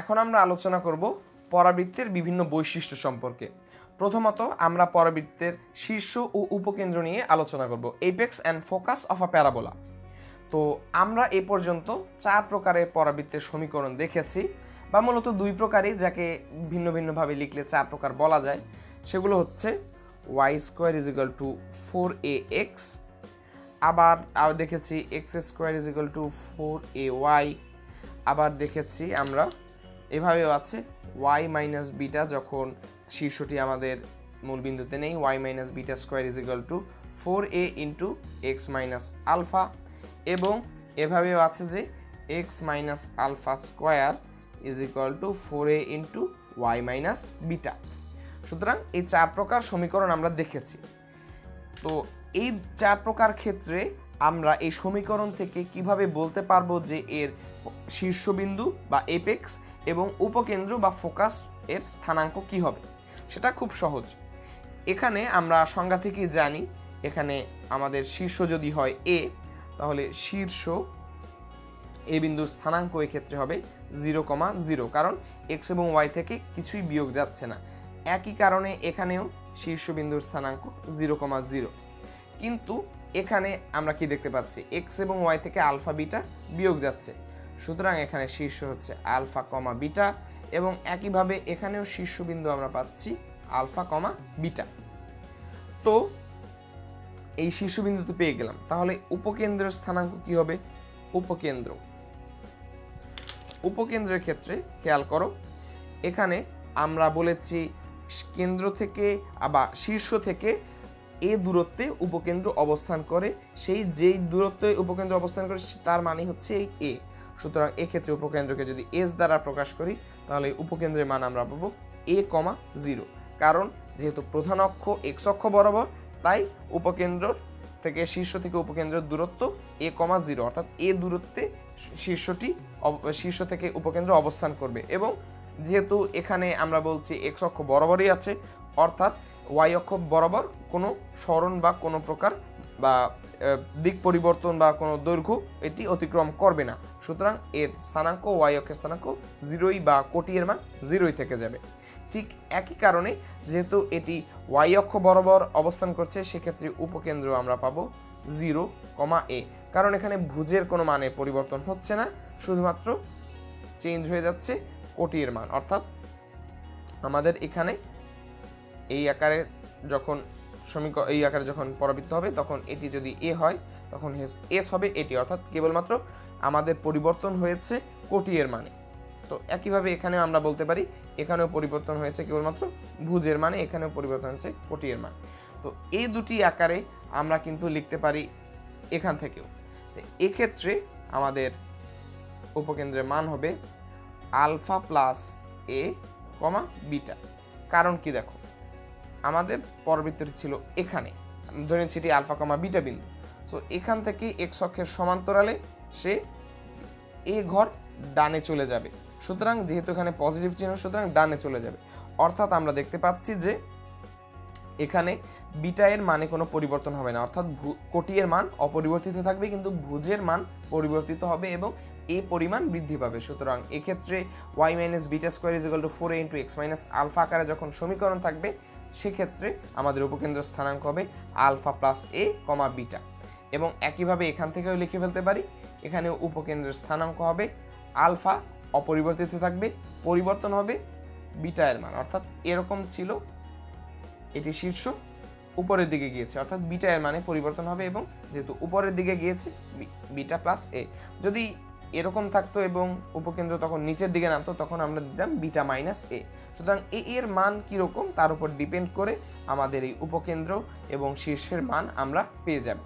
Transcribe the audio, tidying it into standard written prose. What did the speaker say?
এখন আমরা আলোচনা করব পরাবৃত্তের বিভিন্ন বৈশিষ্ট্য সম্পর্কে। প্রথমত আমরা পরাবৃত্তের শীর্ষ ও উপকেন্দ্র নিয়ে আলোচনা করব, apex and focus of a parabola. তো আমরা এ পর্যন্ত 4 প্রকারের পরাবৃত্তের সমীকরণ দেখেছি, বা মূলত 2 প্রকারই, যাকে ভিন্ন ভিন্নভাবে লিখলে 4 প্রকার বলা যায়। সেগুলো হচ্ছে y² = 4ax, আবার দেখেছি x² = 4ay, আবার দেখেছি আমরা এভাবেও আছে y - β যখন শীর্ষটি আমাদের মূলবিন্দুতে নেই, y - β² = 4a × x - আলফা, এবং এভাবেও আছে যে x - alpha square = 4a × y - β। সুতরাং এই 4 প্রকার সমীকরণ আমরা দেখেছি। তো এই 4 প্রকার ক্ষেত্রে আমরা এই সমীকরণ থেকে কিভাবে বলতে পারবো যে এর শীর্ষবিন্দু বা এপেক্স এবং উপকেন্দ্র বা ফোকাস এর স্থানাঙ্ক কি হবে, সেটা খুব সহজ। এখানে আমরা সংজ্ঞা থেকেই জানি, এখানে আমাদের শীর্ষ যদি হয় এ, তাহলে শীর্ষ এ বিন্দুর স্থানাঙ্ক এক্ষেত্রে হবে 0,0, কারণ এক্স এবং ওয়াই থেকে কিছুই বিয়োগ যাচ্ছে না। একই কারণে এখানেও শীর্ষবিন্দুর স্থানাঙ্ক 0,0, কিন্তু এখানে আমরা কি দেখতে পাচ্ছি, এক্স এবং ওয়াই থেকে আলফা বিটা বিয়োগ যাচ্ছে, সুতরাং এখানে শীর্ষ হচ্ছে আলফা, বিটা, এবং একইভাবে এখানেও শীর্ষবিন্দু আমরা পাচ্ছি আলফা, বিটা। তো এই শীর্ষবিন্দু তো পেয়ে গেলাম, তাহলে উপকেন্দ্রের স্থানাঙ্ক কি হবে? উপকেন্দ্রের ক্ষেত্রে খেয়াল করো, এখানে আমরা বলেছি কেন্দ্র থেকে বা শীর্ষ থেকে এ দূরত্বে উপকেন্দ্র অবস্থান করে, যেই দূরত্বে উপকেন্দ্র অবস্থান করে তার মানে হচ্ছে এই এ। সুতরাং এক্ষেত্রে উপকেন্দ্রকে যদি এস দ্বারা প্রকাশ করি, তাহলে উপকেন্দ্রের মান আমরা পাবো a, 0, কারণ যেহেতু প্রধান অক্ষ এক্স অক্ষ বরাবর, তাই উপকেন্দ্র থেকে শীর্ষ থেকে উপকেন্দ্রের দূরত্ব a, 0, অর্থাৎ এ দূরত্বে শীর্ষ থেকে উপকেন্দ্র অবস্থান করবে। এবং যেহেতু এখানে আমরা বলছি এক্স অক্ষ বরাবরই আছে, অর্থাৎ ওয়াই অক্ষ বরাবর কোনো সরণ বা কোনো প্রকার বা দিক পরিবর্তন বা কোনো দৈর্ঘ্য এটি অতিক্রম করবে না। সুতরাং এর স্থানাঙ্ক, ওয়াই অক্ষের স্থানাঙ্ক 0 বা কোটির মান 0 থেকে যাবে। ঠিক একই কারণে যেহেতু এটি ওয়াই অক্ষ বরাবর অবস্থান করছে, সেক্ষেত্রে উপকেন্দ্র আমরা পাবো 0, a, কারণ এখানে ভুজের কোনো মানে পরিবর্তন হচ্ছে না, শুধুমাত্র চেঞ্জ হয়ে যাচ্ছে কোটির মান। অর্থাৎ আমাদের এখানে এই আকারে যখন যখন পরাবৃত্ত হবে, তখন এটি যদি এ হয়, তখন এস হবে এটি, অর্থাৎ কেবলমাত্র আমাদের পরিবর্তন হয়েছে কোটির মানে। তো একইভাবে এখানেও আমরা বলতে পারি, এখানেও পরিবর্তন হয়েছে কেবলমাত্র ভুজের মানে, এখানেও পরিবর্তন হয়েছে কোটির মান। তো এই দুটি আকারে আমরা কিন্তু লিখতে পারি এখান থেকেও। এক্ষেত্রে আমাদের উপকেন্দ্রের মান হবে আলফা প্লাস a, বিটা। কারণ কি দেখো, আমাদের পরাবৃত্তটি ছিল এখানে, ধরে নিচ্ছি এটি আলফা, বিটা বিন্দু। সো এখান থেকে এক্স অক্ষের সমান্তরালে সে এ ঘর ডানে চলে যাবে, সুতরাং যেহেতু এখানে পজিটিভ চিহ্ন, সুতরাং ডানে চলে যাবে। অর্থাৎ আমরা দেখতে পাচ্ছি যে এখানে বিটা এর মানে কোনো পরিবর্তন হবে না, অর্থাৎ কোটি এর মান অপরিবর্তিত থাকবে, কিন্তু ভুজের মান পরিবর্তিত হবে এবং এ পরিমাণ বৃদ্ধি পাবে। সুতরাং এক্ষেত্রে y - β² = 4a × x - আলফা আকারে যখন সমীকরণ থাকবে, সেক্ষেত্রে আমাদের উপকেন্দ্র স্থানাঙ্ক হবে আলফা প্লাস a, বিটা। এবং একইভাবে এখান থেকেও লিখে ফেলতে পারি, এখানেও উপকেন্দ্রের স্থানাঙ্ক হবে আলফা, অপরিবর্তিত থাকবে, পরিবর্তন হবে বিটা এর মান। অর্থাৎ এরকম ছিল, এটি শীর্ষ উপরের দিকে গিয়েছে, অর্থাৎ বিটা এর মানে পরিবর্তন হবে, এবং যেহেতু উপরের দিকে গিয়েছে বিটা প্লাস এ। যদি এরকম থাকতো এবং উপকেন্দ্র তখন নিচের দিকে নামতো, তখন আমরা দিতাম বিটা মাইনাস এ। সুতরাং এর মান কীরকম তার উপর ডিপেন্ড করে আমাদের এই উপকেন্দ্র এবং শীর্ষের মান আমরা পেয়ে যাব।